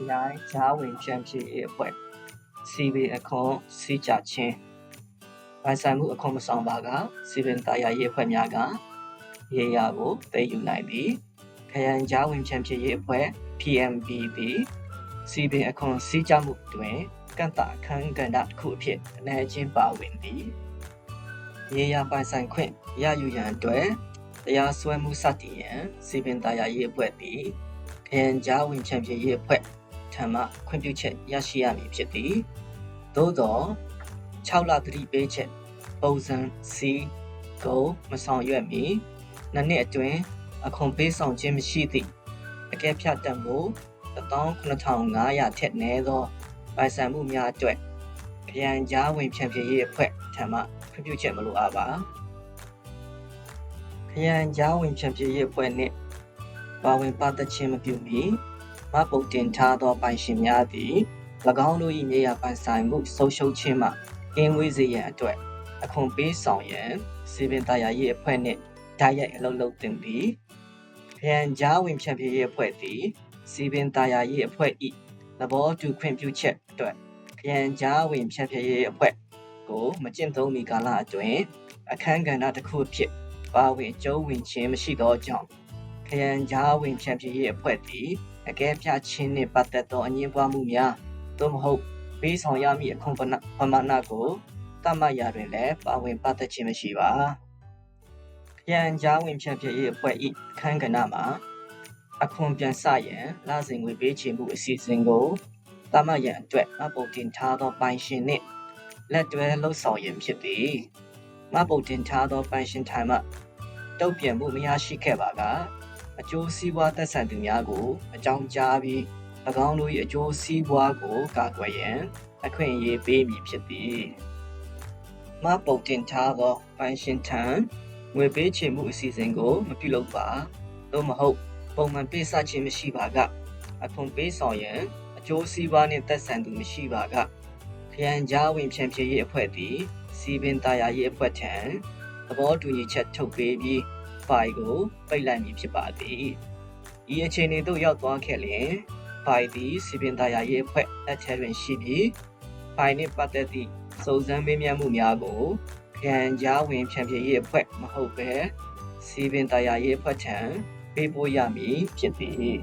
ရိုင်ကြားဝင်ဖြန့်ဖြေရေးအဖွဲ့စီပင်အခွန်စီကြချင်းပိုင်ဆိုင်မှုအခွန်မဆောင်ပါကစီပင်တရားရေးအဖွဲ့များကရေရာကိုသိယူနိုင်သည်ခရိုင်ကြားဝင်ဖြန့်ဖြေရေးအဖွဲ့ PMB သည်စီပင်အခွန်စီကြမှုတွင်ကန့်သတ်အခန်းကဏ္ဍတစ်ခုအဖြစ်အနေချင်းပါဝင်သည်ရေရာပိုင်ဆိုင်ခွင့်ရယူရန်အတွက်တရားစွဲမှုစတင်ရန်စီပင်တရားရေးအဖွဲ့သည်ခရိုင်ကြားဝင်ဖြန့်ဖြေရေးအဖွဲ့ထံမှခွင့်ပြုချက်ရရှိရမည်ဖြစ်သည်သို့သော6လသတိပေးချက်ပုံစံ C ကိုမဆောင်ရွက်မီနှစ်နှစ်အတွင်းအခွန်ပေးဆောင်ခြင်းမရှိသည့်အကဲဖြတ်တန်ဖိုး 18500 ထက်နည်းသောပိုင်ဆိုင်မှုများအတွက်ခရိုင်ကြားဝင်ဖြန့်ဖြေရေးအဖွဲ့ထံမှခွင့်ပြုချက်မလိုအပ်ပါခရိုင်ကြားဝင်ဖြန့်ဖြေရေးအဖွဲ့နှင့်ပါဝင်ပတ်သက်ခြင်းမပြုမီမှတ်ပုံတင်ထားသောပိုင်ရှင်များသည်၎င်းတို့၏မြေယာပိုင်ဆိုင်မှုဆုံးရှုံးခြင်းမှကင်းဝေးစေရန်အတွက်အခွန်ပေးဆောင်ရန်စီပင်တရားရေးအဖွဲ့နှင့်တိုက်ရိုက်အလုပ်လုပ်သင့်သည်ခရိုင်ကြားဝင်ဖြန့်ဖြေရေးအဖွဲ့သည်စီပင်တရားရေးအဖွဲ့၏သဘောတူခွင့်ပြုချက်အတွက်ခရိုင်ကြားဝင်ဖြန့်ဖြေရေးအဖွဲ့ကိုမကျင့်သုံးမီကာလအတွင်းအခန်းကဏ္ဍတစ်ခုအဖြစ်ပါဝင်ကျုံးဝင်ခြင်းမရှိသောကြောင့်ခရိုင်ကြားဝင်ဖြန့်ဖြေရေးအဖွဲ့သည်အကဲဖြတ်ခြင်းနှင့်ပတ်သက်သောအငြင်းပွားမှုများသို့မဟုတ်ပေးဆောင်ရမည့်အခွန်ပမာဏကိုသတ်မှတ်ရာတွင်လည်းပါဝင်ပတ်သက်ခြင်းမရှိပါခရိုင်ကြားဝင်ဖြန့်ဖြေရေးအဖွဲ့၏အခန်းကဏ္ဍမှာအခွန်ပြန်ဆရန်လစဉ်ငွေပေးချေမှုအစီအစဉ်ကိုသတ်မှတ်ရန်အတွက်မှတ်ပုံတင်ထားသောပိုင်ရှင်နှင့်လက်တွဲလှုပ်ဆောင်ရန်ဖြစ်သည်မှတ်ပုံတင်ထားသောပိုင်ရှင်ထံမှတုံ့ပြန်မှုမရရှိခဲ့ပါကအကျိုးစီးပွားသက်ဆိုင်သူများကိုအကြောင်းကြားပြီး၎င်းတို့၏အကျိုးစီးပွားကိုကာကွယ်ရန်အခွင့်အရေးပေးမည်ဖြစ်သည်မှပုံတင်ထားသောပိုင်ရှင်ထံငွေပေးချေမှုအစီအစဉ်ကိုမပြုလုပ်ပါသို့မဟုတ်ပုံမှန်ပေးဆခြင်းမရှိပါကအခွန်ပေးဆောင်ရန်အကျိုးစီးပွားနှင့်သက်ဆိုင်သူမရှိပါကခရိုင်ကြားဝင်ဖြန့်ဖြေရေးအဖွဲ့သည်စီပင်တရားရေးအဖွဲ့ထံသဘောတူညီချက်ထုတ်ပေးပြီးဖိုင်ကိုပိတ်လိုက်မည်ဖြစ်ပါသည်ဤအခြေအနေသို့ရောက်သွားခဲ့လျင်ဖိုင်သည်စီပင်တရားရေးအဖွဲ့လက်ထဲတွင်ရှိပြီးဖိုင်နှင့်ပတ်သက်သည့်စုံစမ်းမေးမြန်းမှုများကိုခရိုင်ကြားဝင်ဖြန့်ဖြေရေးအဖွဲ့မဟုတ်ဘဲစီပင်တရားရေးအဖွဲ့ထံပေးပို့ရမည်ဖြစ်သည်